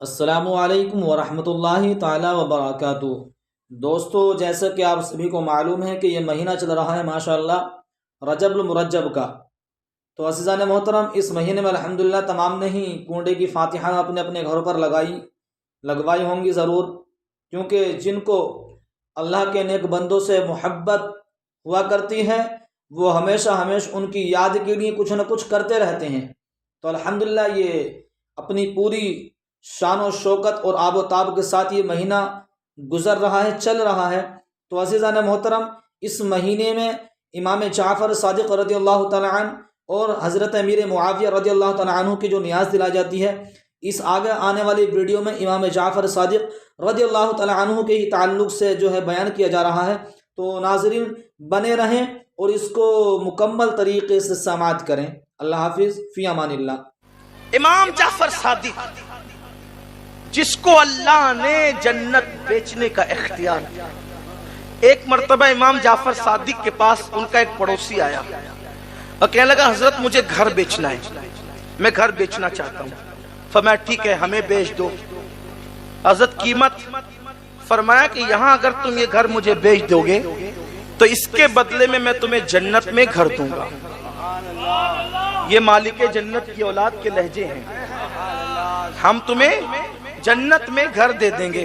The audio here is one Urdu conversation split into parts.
السلام علیکم ورحمۃ اللہ تعالی وبرکاتہ۔ دوستو، جیسا کہ آپ سبھی کو معلوم ہے کہ یہ مہینہ چل رہا ہے ماشاءاللہ رجب المرجب کا، تو عزیزان محترم اس مہینے میں الحمدللہ تمام نے ہی کنڈے کی فاتحہ اپنے اپنے گھروں پر لگوائی ہوں گی ضرور، کیونکہ جن کو اللہ کے نیک بندوں سے محبت ہوا کرتی ہے وہ ہمیشہ ان کی یاد کے لیے کچھ نہ کچھ کرتے رہتے ہیں۔ تو الحمدللہ یہ اپنی پوری شان و شوکت اور آب و تاب کے ساتھ یہ مہینہ گزر رہا ہے، چل رہا ہے۔ تو عزیزان محترم، اس مہینے میں امام جعفر صادق رضی اللہ تعالیٰ عنہ اور حضرت امیر معاویہ رضی اللہ تعالیٰ عنہ کی جو نیاز دلائی جاتی ہے، اس آگے آنے والی ویڈیو میں امام جعفر صادق رضی اللہ تعالیٰ عنہ کے ہی تعلق سے جو ہے بیان کیا جا رہا ہے۔ تو ناظرین بنے رہیں اور اس کو مکمل طریقے سے سماعت کریں۔ اللہ حافظ، فی امان اللہ۔ امام جعفر صادق جس کو اللہ نے جنت بیچنے کا اختیار دیا، ایک مرتبہ امام جعفر صادق کے پاس ان کا ایک پڑوسی آیا اور کہنے لگا حضرت مجھے گھر بیچنا ہے، میں گھر بیچنا چاہتا ہوں۔ فرمایا ٹھیک ہے ہمیں بیچ دو۔ حضرت قیمت فرمایا کہ یہاں اگر تم یہ گھر مجھے بیچ دو گے تو اس کے بدلے میں تمہیں جنت میں گھر دوں گا۔ یہ مالک جنت کی اولاد کے لہجے ہیں، ہم تمہیں جنت میں گھر دے دیں گے۔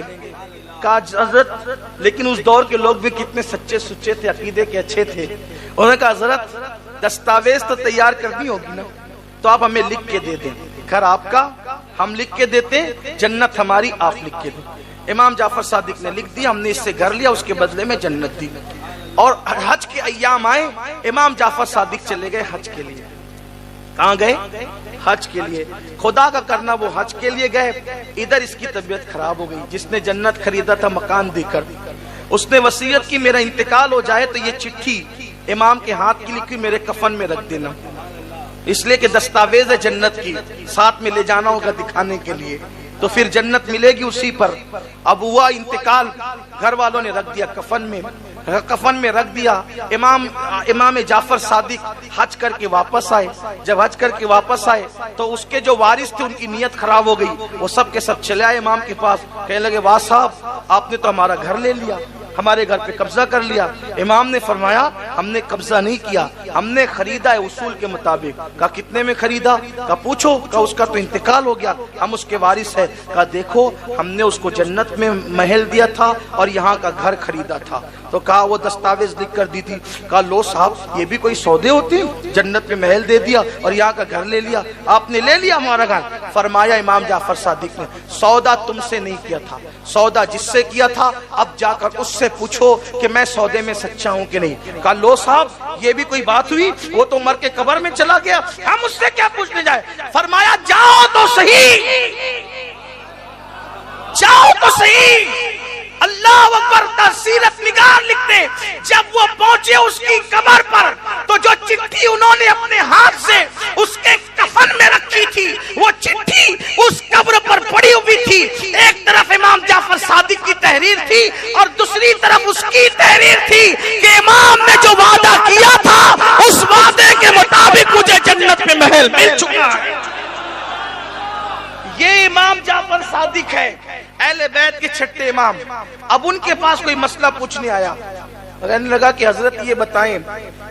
کہا حضرت لیکن اس دور کے لوگ بھی کتنے سچے سچے تھے، عقیدے کے اچھے تھے۔ انہوں نے کہا حضرت دستاویز تو تیار کرنی ہوگی نا، تو آپ ہمیں لکھ کے دے دیں، گھر آپ کا ہم لکھ کے دیتے، جنت ہماری آپ لکھ کے دیں۔ امام جعفر صادق نے لکھ دیا، ہم نے اس سے گھر لیا، اس کے بدلے میں جنت دی۔ اور حج کے ایام آئے، امام جعفر صادق چلے گئے حج کے لیے۔ کہاں گئے؟ حج کے لیے۔ خدا کا کرنا وہ حج کے لیے گئے، ادھر اس کی طبیعت خراب ہو گئی۔ جس نے جنت خریدا تھا مکان دے کر، اس نے وصیت کی میرا انتقال ہو جائے تو یہ چٹھی امام کے ہاتھ کی لکھی میرے کفن میں رکھ دینا، اس لیے کہ دستاویز ہے جنت کی، ساتھ میں لے جانا ہوگا دکھانے کے لیے، تو پھر جنت ملے گی اسی پر۔ اب ہوا انتقال، گھر والوں نے رکھ دیا کفن میں رکھ دیا۔ امام جعفر صادق حج کر کے واپس آئے۔ جب حج کر کے واپس آئے تو اس کے جو وارث تھے ان کی نیت خراب ہو گئی، وہ سب کے سب چلے آئے امام کے پاس، کہنے لگے واہ صاحب آپ نے تو ہمارا گھر لے لیا، ہمارے گھر پہ قبضہ کر لیا۔ امام نے فرمایا ہم نے قبضہ نہیں کیا، ہم نے خریدا ہے اصول کے مطابق۔ کہا کتنے میں خریدا؟ کہا پوچھو۔ کہا اس کا تو انتقال ہو گیا، ہم اس کے وارث ہیں۔ کہا دیکھو ہم نے اس کو جنت میں محل دیا تھا اور یہاں کا گھر خریدا تھا۔ تو کہا وہ دستاویز لکھ کر دی تھی۔ کہا لو صاحب یہ بھی کوئی سودے ہوتے ہیں، جنت میں محل دے دیا اور یہاں کا گھر لے لیا، آپ نے لے لیا ہمارا گھر۔ فرمایا امام جعفر صادق نے سودا تم سے نہیں کیا تھا، سودا جس سے کیا تھا اب جا کر اس سے پوچھو کہ میں سودے میں سچا ہوں کہ نہیں۔ کہا لو صاحب یہ بھی کوئی بات ہوئی، وہ تو مر کے قبر میں چلا گیا، ہم اس سے کیا پوچھنے جائے۔ فرمایا جاؤ تو صحیح، جاؤ تو صحیح۔ اللہ اکبر، سیرت نگار لکھتے جب وہ پہنچے اس کی قبر پر تو جو چٹھی انہوں نے اپنے ہاتھ سے اس کے کفن میں رکھی تھی وہ چٹھی اس قبر پر پڑی ہوئی تھی۔ ایک طرف امام جعفر صادق کی تحریر تھی اور دوسری طرف اس کی تحریر تھی کہ امام نے جو وعدہ کیا تھا اس وعدے کے مطابق مجھے جنت میں محل مل چکا ہے۔ یہ امام جعفر صادق ہے، اہل بیت کے چھٹے امام۔ اب ان کے پاس کوئی مسئلہ پوچھنے آیا، کہنے لگا کہ حضرت یہ بتائیں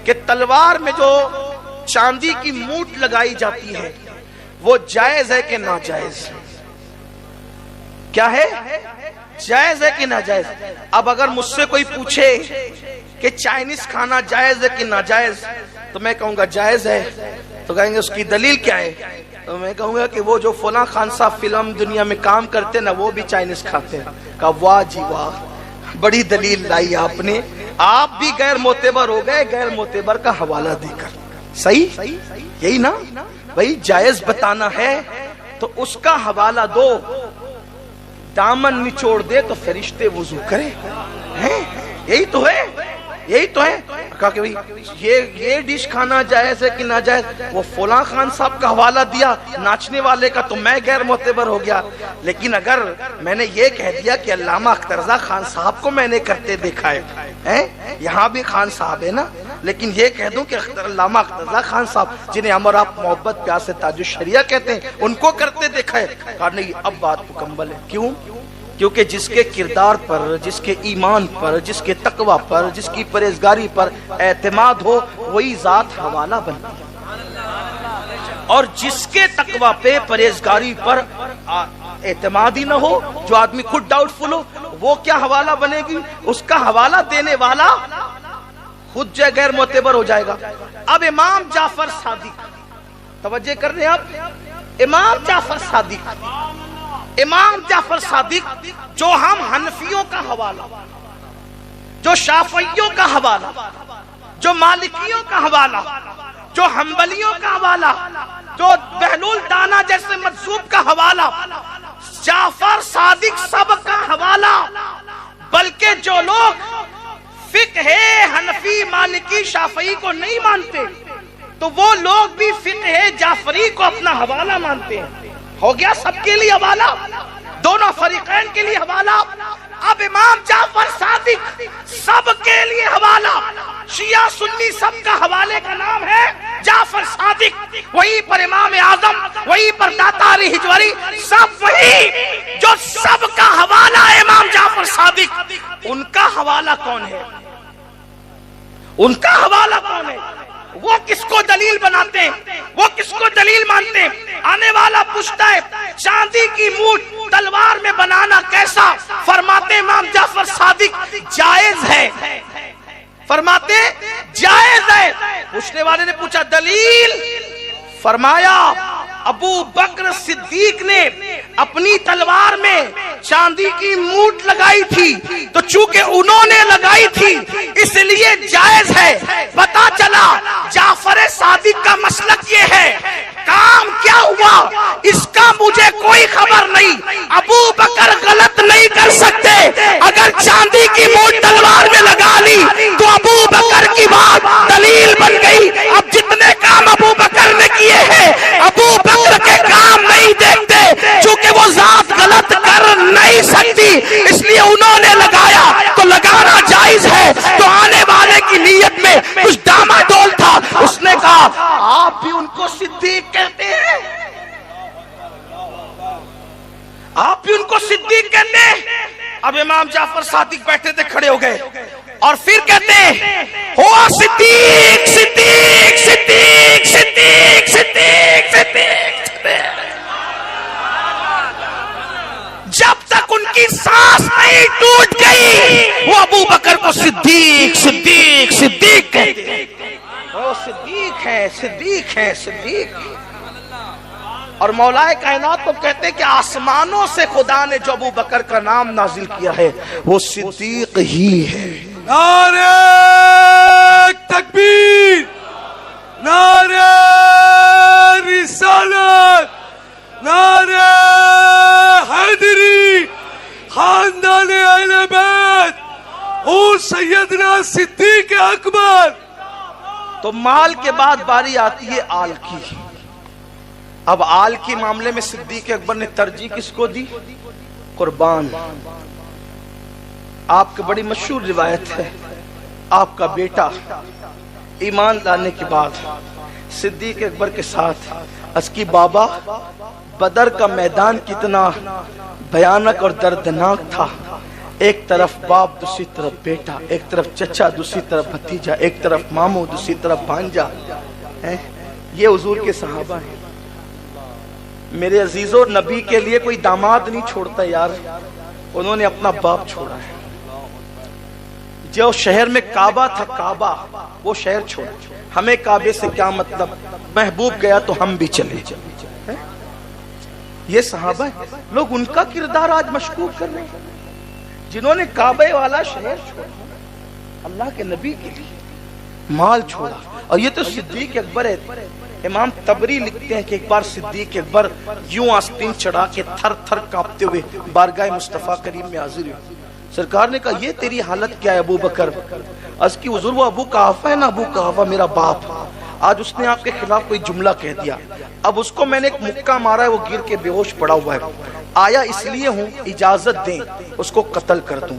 کہ تلوار میں جو چاندی کی موٹ لگائی جاتی ہے وہ جائز ہے کہ ناجائز؟ کیا ہے؟ جائز ہے کہ ناجائز؟ اب اگر مجھ سے کوئی پوچھے کہ چائنیز کھانا جائز ہے کہ ناجائز تو میں کہوں گا جائز ہے، تو کہیں گے اس کی دلیل کیا ہے؟ تو میں کہوں گا کہ وہ جو فلاں خان صاحب فلم دنیا میں کام کرتے نا وہ بھی چائنیز کھاتے ہیں۔ کہا واہ جی واہ، بڑی دلیل لائی آپ نے، آپ بھی غیر معتبر ہو گئے غیر معتبر کا حوالہ دے کر۔ صحیح یہی نا بھائی، جائز بتانا ہے تو اس کا حوالہ دو، دامن نچوڑ دے تو فرشتے وضو کرے، یہی تو ہے، یہی تو ہے۔ کہا کہ یہ ڈش کھانا جائز ہے کہ ناجائز؟ وہ فلاں خان صاحب کا حوالہ دیا ناچنے والے کا تو میں غیر معتبر ہو گیا، لیکن اگر میں نے یہ کہہ دیا کہ علامہ اختر رضا خان صاحب کو میں نے کرتے دیکھا ہے، یہاں بھی خان صاحب ہے نا، لیکن یہ کہہ دوں کہ علامہ اختر خان صاحب جنہیں ہم اور آپ محبت پیار سے تاج الشریعہ کہتے ہیں ان کو کرتے دیکھا ہے؟ کہا نہیں اب بات مکمل ہے. کیوں؟ کیونکہ جس کے کردار پر، جس کے ایمان پر، جس کے تقوی پر، جس کی پرہیزگاری پر اعتماد ہو وہی ذات حوالہ بنتی ہے، اور جس کے تقوی پہ پرہیزگاری پر اعتماد ہی نہ ہو، جو آدمی خود ڈاؤٹ فل ہو، وہ کیا حوالہ بنے گی؟ اس کا حوالہ دینے والا خود جو غیر معتبر ہو جائے گا. اب امام جعفر صادق، توجہ کر رہے ہیں آپ، امام جعفر صادق جو ہم حنفیوں کا حوالہ، جو شافعیوں کا حوالہ، جو مالکیوں کا حوالہ، جو حنبلیوں کا حوالہ، جو بہلول دانا جیسے مجذوب کا حوالہ، جعفر صادق سب کا حوالہ. بلکہ جو لوگ فقہ حنفی مالکی شافعی کو نہیں مانتے تو وہ لوگ بھی فقہ جعفری کو اپنا حوالہ مانتے ہیں. ہو گیا سب کے لیے حوالہ، دونوں فریقین کے لیے حوالہ. اب امام جعفر صادق سب کے لیے حوالہ، شیعہ سنی سب کا حوالے کا نام ہے جعفر صادق. وہی پر امام اعظم، وہی پر داتا علی حجوری، سب وہی جو سب کا حوالہ ہے امام جعفر صادق. ان کا حوالہ کون ہے؟ ان کا حوالہ کون ہے؟ وہ کس کو دلیل بناتے ہیں؟ وہ کس کو دلیل مانتے ہیں؟ آنے والا پوچھتا ہے چاندی کی مونچھ تلوار میں بنانا کیسا؟ فرماتے امام جعفر صادق جائز ہے. فرماتے جائز ہے. پوچھنے والے نے پوچھا دلیل؟ فرمایا ابو بکر صدیق نے اپنی تلوار میں چاندی کی مونچھ لگائی تھی تو چونکہ انہوں نے لگائی تھی اس لیے جائز ہے. پتا چلا جعفر صادق کا مسلک یہ ہے. کام کیا ہوا اس کا مجھے کوئی خبر نہیں. ابو بکر غلط نہیں کر سکتے. اگر چاندی کی مونچھ تلوار میں لگا لی تو ابو بکر کی بات دلیل بن گئی. اب جتنے کام ابو بکر نے کیے ہیں ابو بکر کے کام نہیں دیکھتے، چونکہ وہ ذات غلط کر نہیں سکتی اس لیے انہوں نے لگایا تو لگانا جائز ہے. تو آنے والے کی نیت میں کچھ ڈاما ڈول تھا. اس نے کہا آپ بھی ان کو صدیق کہتے ہیں؟ آپ بھی ان کو صدیق کہتے ہیں؟ اب امام جعفر صادق بیٹھے تھے، کھڑے ہو گئے اور پھر کہتے ہیں ہوا صدیق صدیق صدیق صدیق صدیق صدیق. جب تک ان کی سانس نہیں ٹوٹ گئی وہ ابو بکر کو صدیق صدیق صدیق کہتے ہیں. وہ صدیق ہے، صدیق ہے، صدیق. اور مولا کائنات تو کہتے ہیں کہ آسمانوں سے خدا نے جو ابو بکر کا نام نازل کیا ہے وہ صدیق ہی ہے. نعرہ تکبیر، نعرہ رسالت، نعرہ حیدری، خاندان اہل بیت اور سیدنا صدیق اکبر. تو مال کے بعد باری آتی ہے آل کی. اب آل کے معاملے میں صدیق اکبر نے ترجیح کس کو دی؟ قربان. آپ کی بڑی مشہور روایت ہے، آپ کا بیٹا ایمان لانے کے بعد صدیق اکبر کے ساتھ اس کی بابا بدر کا میدان کتنا بھیانک اور دردناک تھا. ایک طرف باپ، دوسری طرف بیٹا، ایک طرف چچا، دوسری طرف بھتیجا، ایک طرف ماموں، دوسری طرف بھانجا. یہ حضور کے صحابہ ہیں. میرے عزیزوں، نبی کے لیے کوئی داماد نہیں چھوڑتا یار، انہوں نے اپنا باپ چھوڑا ہے. جو شہر میں کعبہ تھا، کعبہ وہ شہر چھوڑا. ہمیں کعبے سے کیا مطلب، محبوب گیا تو ہم بھی چلے. یہ صحابہ ہیں. لوگ ان کا کردار آج مشکوک کر رہے ہیں جنہوں نے کعبے والا شہر چھوڑا، اللہ کے نبی کے لیے مال چھوڑا. اور یہ تو صدیق اکبر ہے. امام تبری لکھتے ہیں کہ ایک بار صدیق اکبر یوں آستین چڑھا کے تھر تھر کانپتے ہوئے بارگاہ مصطفیٰ کریم میں حاضر ہوئے. سرکار نے کہا یہ تیری حالت کیا ہے ابو بکر؟ عرض کی حضور وہ ابو قحافہ ہے نا، ابو قحافہ میرا باپ، آج اس نے آپ کے خلاف کوئی جملہ کہہ دیا، اب اس کو میں نے ایک مکہ مارا ہے، وہ گر کے بے ہوش پڑا ہوا ہے، آیا اس لیے ہوں اجازت دیں اس کو قتل کر دوں.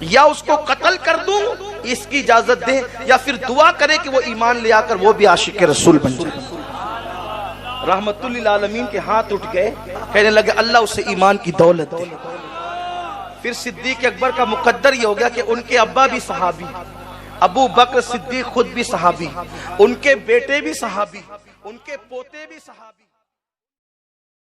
یا اس کو قتل کر دوں اس کی اجازت دیں، یا پھر دعا کرے کہ وہ ایمان لے آ کر وہ بھی عاشق رسول بن جائے۔ رحمت للعالمین کے ہاتھ اٹھ گئے، کہنے لگے اللہ اسے ایمان کی دولت دے۔ پھر صدیق اکبر کا مقدر یہ ہو گیا کہ ان کے ابا بھی صحابی، ابو بکر صدیق خود بھی صحابی، ان کے بیٹے بھی صحابی، ان کے پوتے بھی صحابی۔